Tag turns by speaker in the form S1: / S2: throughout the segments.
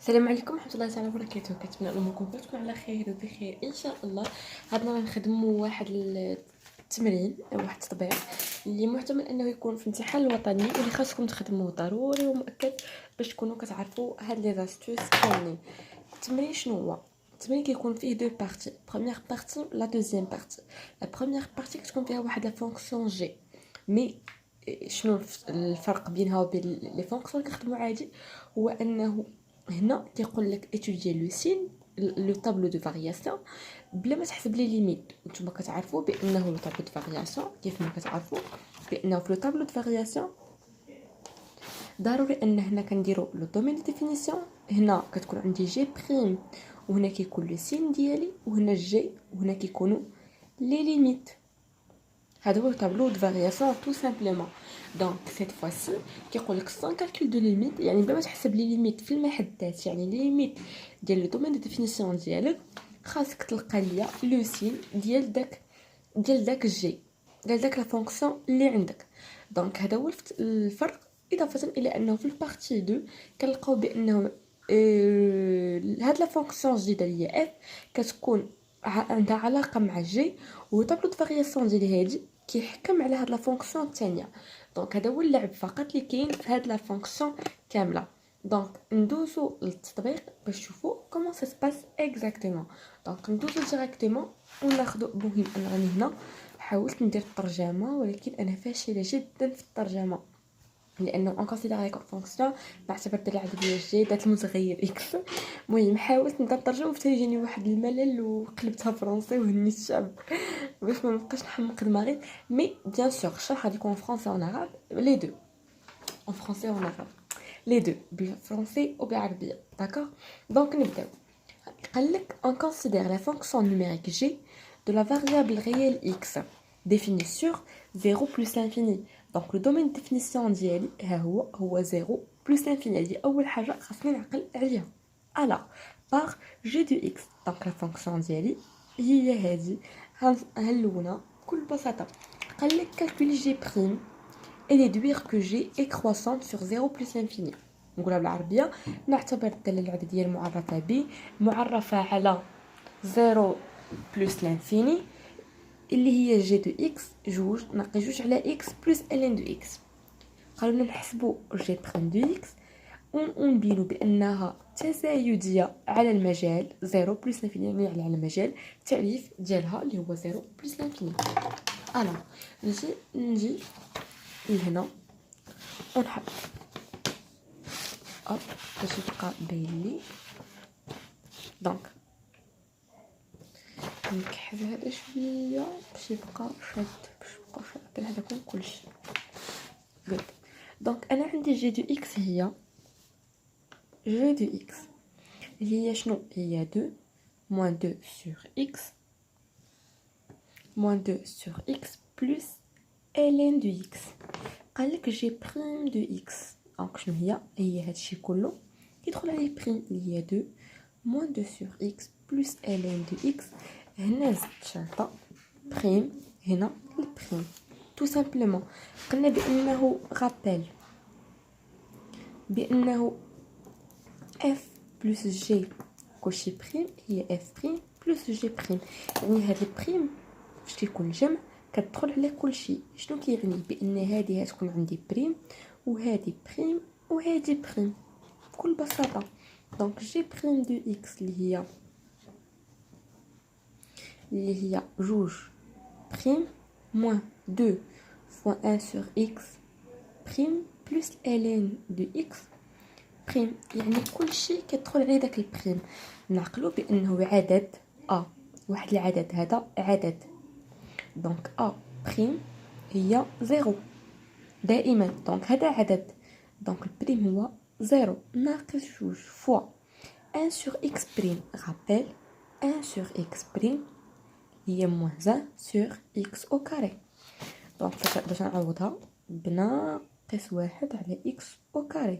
S1: السلام عليكم ورحمه الله تعالى وبركاته. كنتمنى انكم تكونوا على خير وبخير ان شاء الله. غادي نخدموا واحد التمرين، واحد التطبيق اللي محتمل انه يكون في الامتحان الوطني واللي خاصكم تخدموه ضروري ومؤكد باش تكونوا كتعرفوا هاد لي زاستوس كاملين. التمرين شنو هو؟ التمرين كيكون فيه دو بارتي، بروميير بارتي لا دوزيام بارتي. لا بروميير بارتي كتكون فيها واحد لا فونكسيون جي، مي شنو الفرق بينها وبين لي فونكسيون اللي كنخدموا عادي؟ هو انه هنا كيقول لك étudier le signe لو طابلو دو فارياسيون بلا ما تحسب لي ليميت. نتوما كتعرفوا بانه لو طابلو دو فارياسيون كيف ما كتعرفوا بانه في لو طابلو دو فارياسيون ضروري ان هنا كنديروا لو دومين دو ديفينيسيون. هنا كتكون عندي جي بريم وهنا كيكون لو سين ديالي وهنا جي وهنا كيكونوا لي ليميت. هذا هو الطابلو دو فارياسيون tout simplement. دونك cette fois-ci كيقول لك sans calcul de limite، يعني بلا ما تحسب لي ليميت في المحدات، يعني لي ليميت ديال لو دومين دو ديفينيسيون ديالك، خاصك تلقى ليا لو سين ديال داك الجي ديال داك لا فونكسيون اللي عندك. دونك هذا هو الفرق، اضافه الى انه في البارتي 2 كنلقاو بانه هاد لا فونكسيون جديده اللي هي اف كتكون عندها علاقه مع جي، وطابلو دو فارياسيون ديال هادي كيحكم على هاد لا فونكسيون الثانيه. دونك هذا هو اللعب فقط اللي كاين في هاد لا فونكسيون كامله. دونك ندوزو للتطبيق باش نشوفوا كومون سا سباس اكزاكتومون. دونك ندوزو ديريكتومون وناخذ. مهم انني هنا حاولت ندير الترجمه ولكن انا فاشله جدا في الترجمه، لانه اون كونسيدير كوم فونكسيون بعتبر العدديه الجي دات المتغير اكس. المهم حاولت ندير الترجمه وفتجيني واحد الملل وقلبتها فرونسي وهنيت الشعب باش ما نبقاش نحمق دماغي. مي بيان سور الشرح غادي يكون فرونسي اون عرب لي دو، اون فرونسي اون عرب لي دو، بالفرنسي وبالعربيه. داكور دونك نبداو. قال لك on considère la fonction numérique g de la variable réelle x définie sur 0 plus l'infini. donc le domaine de définition ديالي هو 0 plus l'infini. هذه اول حاجه خاصني نعقل عليها. alors par g de x donc la fonction ديالي هي هذه. هنلونها بكل بساطه. قال لك calculer g prime et déduire que g est croissante sur 0 plus l'infini. نقولها بالعربيه، نعتبر الداله العدديه المعرفه ب معرفه على 0 بلس لانفيني اللي هي جي دو اكس جوج ناقص جوج على اكس بلس الين دو اكس. قالوا لنا نحسبوا جي بريم دو اكس ونبينوا بانها تزايديه على المجال 0 بلس لانفيني، يعني على المجال التاليف ديالها اللي هو 0 بلس لانفيني. انا نجي لهنا ونحط اب باش يبقى باين لي. دونك نكحل هذا شويه باش يبقى شاد، باش يبقى شاد هذاكم كلشي good. دونك انا عندي جي دو اكس هي جي دو اكس هي شنو؟ هي 2 moins 2 sur x moins 2 sur x plus ln de x. قال لك جي بريم دو اكس دونك شنو هي هادشي كله كيدخل عليه بريم اللي هي 2 moins 2 sur x plus ln de x. هنا زدت شرطه بريم، هنا البريم tout simplement. قلنا بانه غابيل بانه f plus g كلشي بريم هي f بريم plus g بريم. يعني هاد البريم فاش كيكون الجمع كتدخل على كلشي. شنو كيعني؟ بان هذه غتكون عندي بريم وهذه بريم وهذه بريم بكل بساطه. دونك جي بريم دو اكس اللي هي جوج بريم moins 2 fois 1 sur x prime plus ln de x prime. يعني كل شيء كيدخل عليه داك البريم. نعقلوا بانه عدد واحد العدد هذا عدد، دونك بريم هي 0 دائما. دونك هذا عدد، دونك البريم هو 0 ناقص جوج فوا 1 sur x prime. rappel 1 sur x prime هي moins 1 sur x au carré. دونك باش نعوضها بناقص 1 على x au carré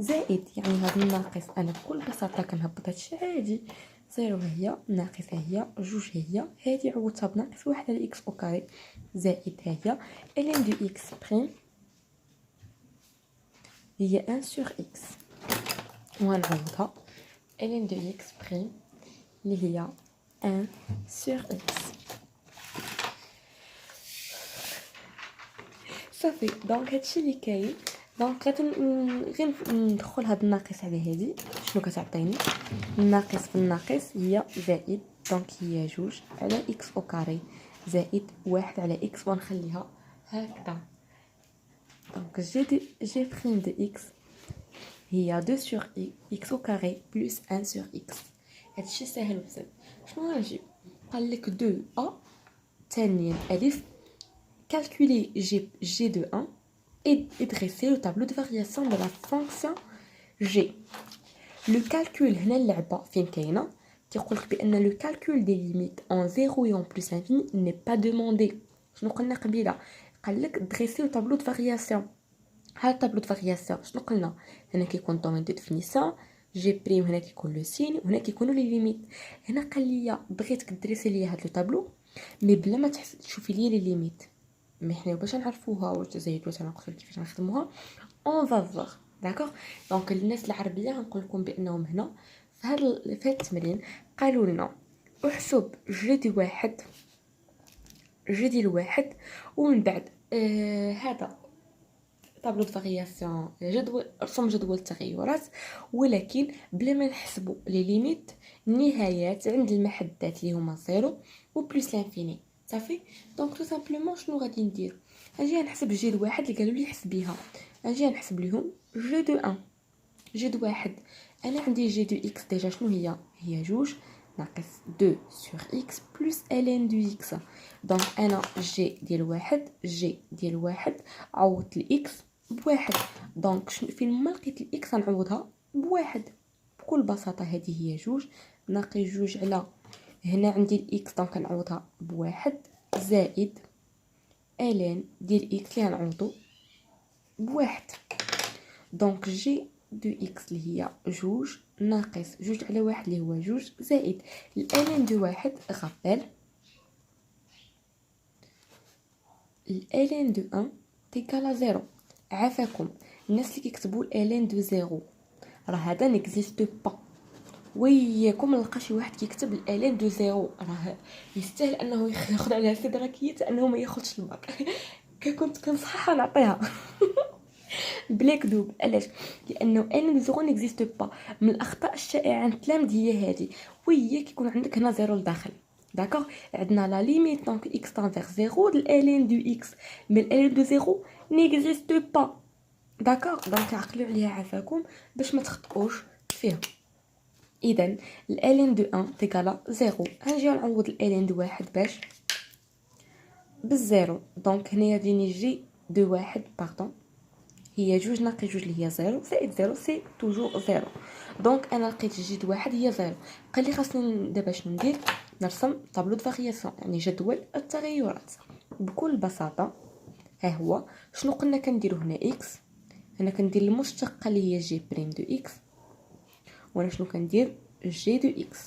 S1: زائد، يعني هذا الناقص انا بكل بساطه كنهبط هادشي عادي. 0 هي ناقص هي جوج هي هادي عوضتها بناقص 1 على x au carré زائد هي ln دو x prime هي 1 sur x وغنعوضها ln de x prime اللي هي 1 sur x. صافي دونك هادشي اللي كاين. دونك غير ندخل هاد الناقص على هادي شنو كتعطيني. الناقص في الناقص هي زائد، دونك هي 2 على x او كاري زائد 1 على x، ونخليها هكذا. دونك جي بريم دو x هي 2 sur x au carré plus 1 sur x. هادشي ساهل بزاف. شنو غنجيب؟ قال لك 2a ثانيا الف calculer g de 1 et dresser le tableau de variation de la fonction g. Le calcul هنا اللعبه فين كاينه، كيقول لك بان لو calcul des limites en 0 et en plus l'infini n'est pas demandé. شنو قلنا قبيله؟ قال لك dresser le tableau de variation. هذا الطابلو د فارياسيون شنو قلنا؟ هنا كيكون دومين دو ديفينيسيون جي بريم، هنا كيكون لو سين، وهنا كيكونوا لي ليميت. هنا قال لي بغيتك دريسي لي هذا الطابلو مي بلا ما تشوفي لي لي ليميت. مي حنا باش نعرفوها واش تزايد واش نقصوا كيفاش نخدموها اون فافور داكوغ. دونك الناس العربيه غنقول لكم بانهم هنا في هذا التمرين قالوا لنا احسب جي دي واحد، جي ديال واحد، ومن بعد هذا طابلو د فارياسيون جدول، رسم جدول التغيرات، ولكن بلا ما نحسبوا لي ليميت النهايات عند المحدات اللي هما 0 و بلس لانفيني. صافي دونك تو سامبلومون شنو غادي ندير؟ غنجي نحسب جي دو واحد اللي قالوا لي حسبيها، غنجي نحسب لهم جي دو 1. جي دو واحد انا عندي جي دو اكس ديجا شنو هي 2 ناقص 2 sur x plus ln دو x. دونك انا جي ديال واحد، جي ديال واحد عوضت الاكس بواحد، دونك فين ما لقيت الاكس غنعوضها بواحد بكل بساطه. هذه هي 2 ناقص 2 على هنا عندي الاكس دونك غنعوضها بواحد زائد ln ديال اكس اللي غنعوضو بواحد. دونك جي دو اكس اللي هي 2 ناقص 2 على واحد اللي هو 2 زائد ln دو واحد غابيل ln دو 1 تيكالا 0. عافاكم الناس اللي كيكتبوا ln دو 0 راه هذا نيكزيست با. وياكم نلقى شي واحد كيكتب ln دو 0 راه يستاهل انه ياخذ عليها استدراكيه انه ما ياخذش الباك. كنت كنصحها نعطيها بلا كذوب. علاش؟ لانه ان زيرو نيكزيست با. من الاخطاء الشائعه عند التلاميذ هي هذه، وهي كيكون عندك هنا زيرو لداخل داكوغ. عندنا لا ليميت دونك اكس تنفير زيرو لان دو اكس، مي لان دو زيرو نيكزيست با داكوغ. دونك عقلوا عليها عافاكم باش ما تخطئوش فيها. اذا لان دو 1 تيكالا زيرو، غنجيو نعوض لان دو واحد باش بالزيرو. دونك هنايا ديني جي دو واحد باردون هي 2 ناقص 2 اللي هي 0 زائد 0 سي توجور 0. دونك انا لقيت جي دو واحد هي 0. قال لي خاصني دابا شنو ندير؟ نرسم طابلو د فارياسيون يعني جدول التغيرات بكل بساطه. ها هو شنو قلنا كنديرو هنا اكس، هنا كندير المشتقه اللي هي جي بريم دو اكس، وانا شنو كندير جي دو اكس.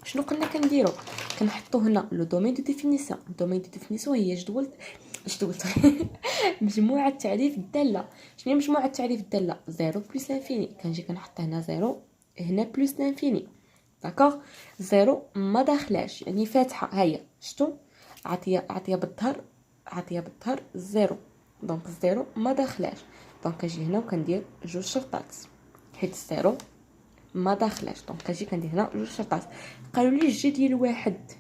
S1: شنو قلنا كنديرو؟ كنحطو هنا لو دومين دو ديفينيسيون. الدومين دو ديفينيسيون هي جدول مجموعه تعريف الداله. شنو هي مجموعه تعريف الداله؟ 0 بلس لانفيني. كنجي كنحط هنا 0 هنا بلس لانفيني داكوغ. 0 ما داخلاش يعني فاتحه، هيا شتو عطيه بالظهر، عطيه بالظهر 0. دونك 0 ما داخلاش، دونك كنجي هنا وكندير جوج شرطات حيت 0 ما داخلاش. دونك كنجي كندير هنا جوج شرطات. قالوا لي الجي ديال واحد،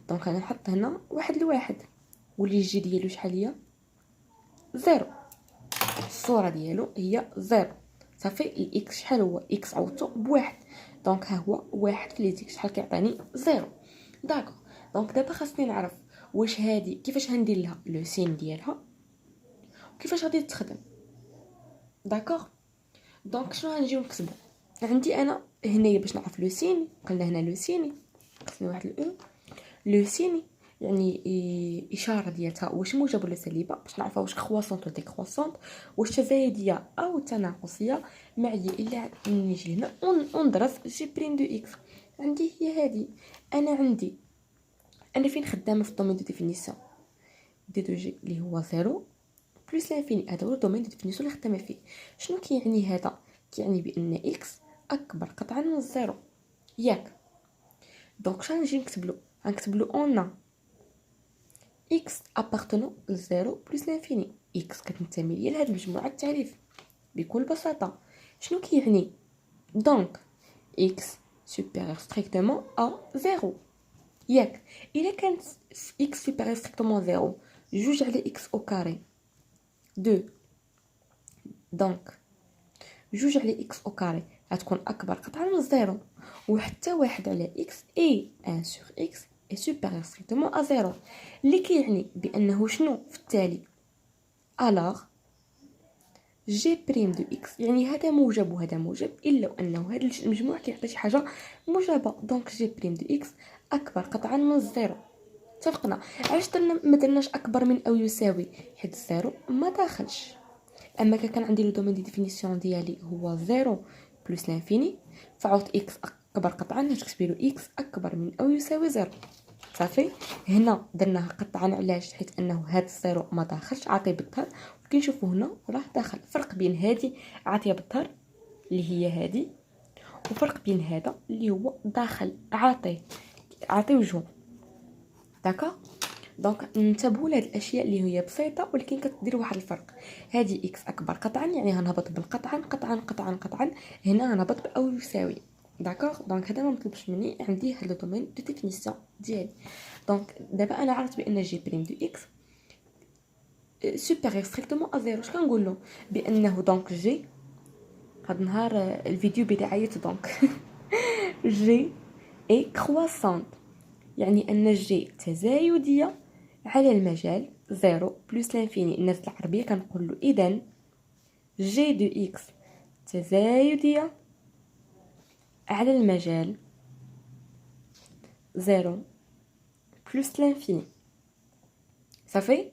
S1: دونك انا نحط هنا واحد لواحد، واللي الجي ديالو شحال هي 0. الصوره ديالو هي 0. صافي الاكس شحال هو؟ اكس عوضته بواحد، دونك ها هو واحد في ليزيك شحال كيعطيني 0 داكو. دونك دابا خاصني نعرف واش هادي كيفاش غندير لها لو سين ديالها وكيفاش غادي تخدم داكوغ. دونك شنو غنجيو نكتبو؟ عندي انا هنايا باش نعرف لو سين، قلنا هنا لو سين خصني واحد الاو. لو سين يعني اشاره ديالها واش موجبه ولا سالبه باش نعرفها واش كرواسونط ولا ديكرواسونط، واش تزايديه او تناقصيه معيه. الا نجي هنا وندرس جي بريم دو اكس عندي هي هذه. انا فين خدامه في الدومين دو ديفينيسيون دي دو جي اللي هو 0 بلس لانفيني. هذا هو الدومين دو ديفينيسيون اللي خدامه فيه. شنو كيعني هذا؟ كيعني بان اكس اكبر قطعا من الزيرو ياك. دونك شنو نجي نكتبلو اون x appartenant للزيرو بلس لانفيني. x كتنتمي ليا لهاد مجموعه التعريف بكل بساطه. شنو كيعني؟ دونك x supérieur strictement à 0 ياك. الا كانت x supérieur strictement 0 جوج على x au carré 2 دونك جوج على x au carré غتكون اكبر قطعه من الزيرو. وحتى واحد على x اي 1 sur x est supérieur strictement à 0 اللي كيعني بانه شنو في التالي alors جي بريم دو اكس يعني هذا موجب وهذا موجب الا انه هذا المجموع كيعطي شي حاجه موجبه. دونك جي بريم دو اكس اكبر قطعا من الزيرو. اتفقنا. علاش ما درناش اكبر من او يساوي؟ حيت الزيرو ما داخلش. اما كان عندي لو دومين دي ديفينيسيون ديالي هو 0 بلس لانفيني فعوض اكس اكبر قطعا نكتب له اكس اكبر من او يساوي 0 صافي. هنا درناها قطعا علاش؟ حيت انه هذا الزيرو ما داخلش عاطي بالظهر. كنشوفوا هنا راه داخل. فرق بين هذه عاطيه بالظهر اللي هي هذه وفرق بين هذا اللي هو داخل عاطي وجهه. داكا. دونك ننتبهوا لهاد الاشياء اللي هي بسيطه ولكن كتدير واحد الفرق. هذه اكس اكبر قطعا يعني غنهبط بالقطعا قطعا هنا غنهبط باو يساوي. داكوغ. دونك هذا ما مطلوبش مني عندي هاد لو دومين دو ديفينيسيون ديالي. دونك دابا انا عرفت بان جي بريم دو اكس supérieur strictement à 0. شكون نقول له؟ بانه دونك جي هاد النهار الفيديو بداعيه دونك جي اي كرواسونت يعني ان جي تزايديه على المجال 0 بلس لانفيني. الناس العربيه كنقول له اذا جي دو اكس تزايديه على المجال 0 بلس لانفيني صافي.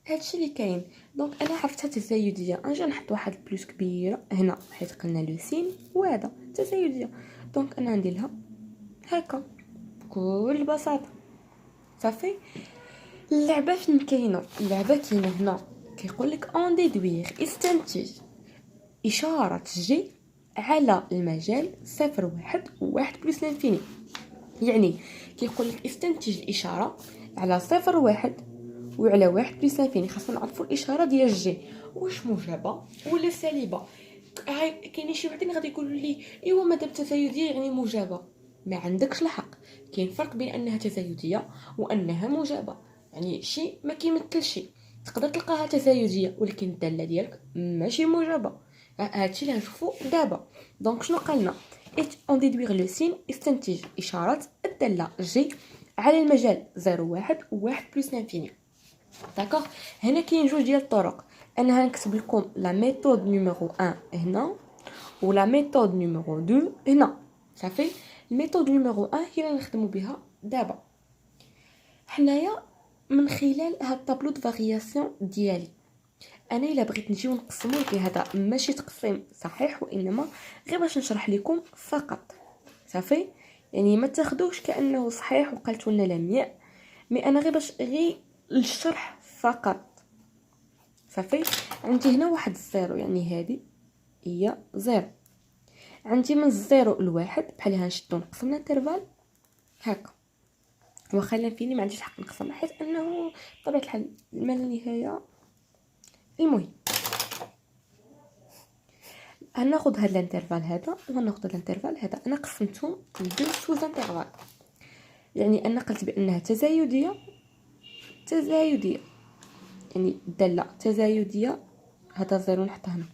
S1: هادشي اللي كاين. دونك انا عرفتها تزايديه نجي نحط واحد البلوس كبيره هنا حيت قلنا لو سين وهذا تزايديه. دونك انا ندير لها هكا بكل بساطه صافي. اللعبه فين كاينه؟ اللعبه كاينه هنا كيقول لك اون ديدوير استنتج اشاره جي على المجال 0 1 و1 بلس لانفيني. يعني كيقول لك استنتج الاشاره على 0 1 وعلى 1 بلس لانفيني. خاصنا نعرفوا الاشاره ديال جي واش موجبه ولا سالبه. كاين شي وحدين غادي يقولوا لي ايوا مادام تزايديه يعني موجبه. ما عندكش الحق. كاين فرق بين انها تزايديه وانها موجبه. يعني شيء ما كيمثل شيء. تقدر تلقاها تزايديه ولكن الداله ديالك ماشي موجبه. هادشي اللي غنشوفوا دابا. دونك شنو قالنا؟ اون ديدوير لو سين استنتج اشاره الداله جي على المجال 0 1 و1 بلس لانفيني. داكوغ. هنا كاين جوج ديال الطرق. انا هنكتب لكم لا ميثود نيميرو 1 هنا ولا ميثود نيميرو 2 هنا صافي. الميثود نيميرو 1 هي اللي نخدموا بها دابا. حنايا من خلال هاد الطابلو د فارياسيون ديالي انا الا بغيت نجيو نقسموا في هذا ماشي تقسيم صحيح وانما غير باش نشرح لكم فقط صافي. يعني ما تاخذوش كانه صحيح وقلتوا لنا لا 100 مي انا غير باش الشرح فقط صافي. عندي هنا واحد الزيرو يعني هذه هي زيرو. عندي من الزيرو لواحد بحال هنشدو نقسم الانترفال هكا. واخا لانفيني ما عنديش حق نقسم حيت انه بطبيعه الحال ما لا نهايه. المهم هناخذ هاد الانترفال هذا وهناخذ الانترفال هذا. انا قسمتهم لدو سوز انترفال يعني انا قلت بانها تزايديه يعني الداله تزايديه. هذا زيرو نحطه هنا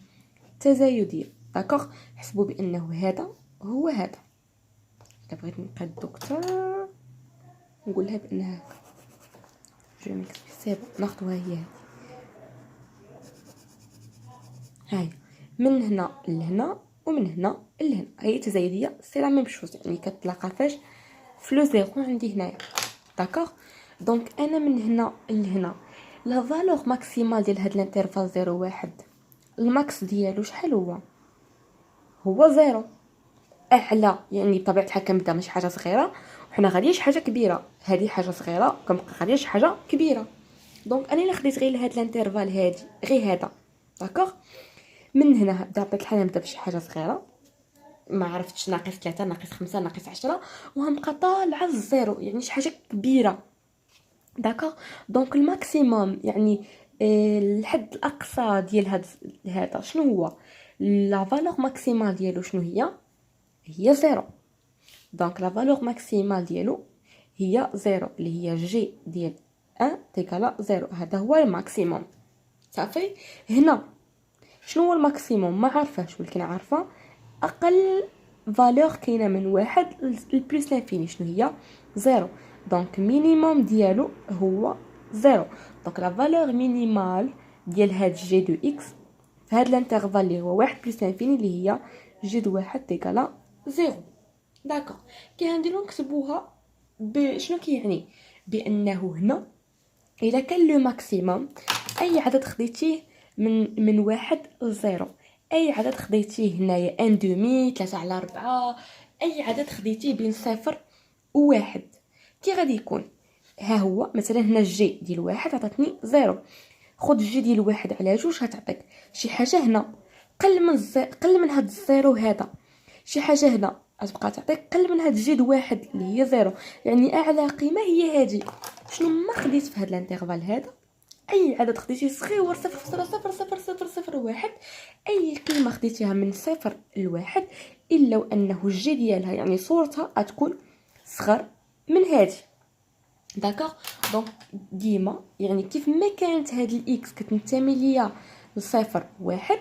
S1: تزايديه. داكوغ. حسبوا بانه هذا هو هذا. الا بغيت نبقى الدكتور نقولها بانها هكا جو ميكس سيب ناخذوها هي هاي من هنا لهنا ومن هنا لهنا. هي تزايديه سي لا ميم شوز يعني كتلاقى فاش في لو زيرو عندي هنايا. داكوغ. دونك انا من هنا لهنا لا فالور ماكسيمال ديال هاد الانترفال 0 1 الماكس ديالو شحال هو 0 اعلى. يعني بطبيعه الحال كنبدا ماشي حاجه صغيره وحنا غاديين شي حاجه كبيره. هذه حاجه صغيره كنبقى غاديين شي حاجه كبيره. دونك انا الا خديت غير هاد الانترفال هادي غير هذا داكوغ من هنا بطبيعه الحال نبدا بشي حاجه صغيره ما عرفتش ناقص 3 ناقص 5 ناقص 10 وغنبقى طالعه الزيرو، يعني شي حاجه كبيره. داكوغ. دونك الماكسيموم يعني الحد الاقصى ديال هذا شنو هو؟ لا فالور ماكسيمال ديالو شنو هي زيرو. دونك لا فالور ماكسيمال ديالو هي زيرو، اللي هي جي ديال 1 تيكالا زيرو. هذا هو الماكسيموم. صافي. هنا شنو هو الماكسيموم؟ ما عارفاش، ولكن عارفه اقل فالور كاينه من واحد لبلوس لانفيني شنو هي؟ زيرو. دونك مينيموم ديالو هو زيرو. دونك لا فالور مينيمال ديال هاد جي دو اكس في هاد الانترفال اللي هو واحد بلوس لانفيني اللي هي جي دو واحد تيكالا زيرو. داكوغ. كي غنديرو نكتبوها بشنو كيعني؟ بانه هنا الا كان لو ماكسيموم اي عدد خديتيه من واحد لزيرو، اي عدد خديتيه هنايا ان دومي 3 على 4، اي عدد خديتيه بين صفر وواحد كي غادي يكون؟ ها هو مثلا هنا الجي ديال واحد عطاتني زيرو، خد الجي ديال واحد على جوج هتعطيك شي حاجه هنا قل من هاد الزيرو هذا، شي حاجه هنا غتبقى تعطيك قل من هاد الجي د واحد اللي هي زيرو، يعني اعلى قيمه هي هذه. شنو ما خديت في هاد الانترفال هذا؟ اي عدد خديتيه صغير صفر صفر صفر صفر صفر صفر واحد، اي قيمه خديتيها من صفر لواحد الا وانه الجي ديالها يعني صورتها غتكون صغر من هذه. داكوغ. دونك ديما يعني كيف ما كانت هاد الاكس كتنتمي ليا لصفر واحد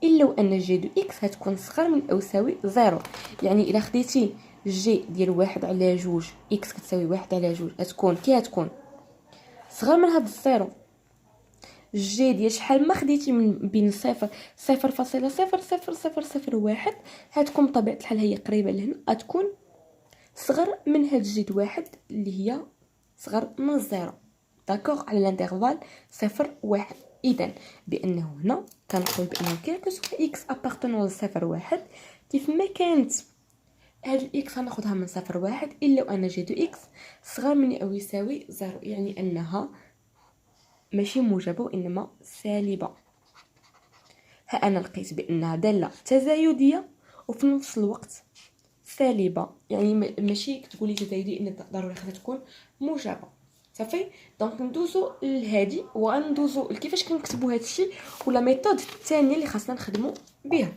S1: الا وان جي دو اكس هتكون صغر من او يساوي زيرو. يعني الا خديتي جي ديال واحد على جوج اكس كتساوي واحد على جوج هتكون كي هتكون صغر من هاد الزيرو. جي ديال شحال ما خديتي من بين صفر صفر فاصلة صفر صفر صفر صفر واحد هتكون بطبيعه الحال هي قريبه لهنا غتكون صغر من هاد جي د واحد اللي هي صغر من الزيرو. داكوغ. على الانترفال صفر واحد. اذا بانه هنا كنقول بانه كيلكو سوا اكس ابارتونون لصفر واحد كيف ما كانت هاد الاكس غناخدها من صفر واحد الا وان جي دو اكس صغر من او يساوي زيرو، يعني انها ماشي موجبه وانما سالبه. ها انا لقيت بانها داله تزايديه وفي نفس الوقت سالبه، يعني ماشي كتقولي تزايديه ان ضروري خاصها تكون موجبه. صافي. دونك ندوزو لهادي وغندوزو لكيفاش كنكتبوا هادشي ولا ميثود الثانيه اللي خاصنا نخدموا بها.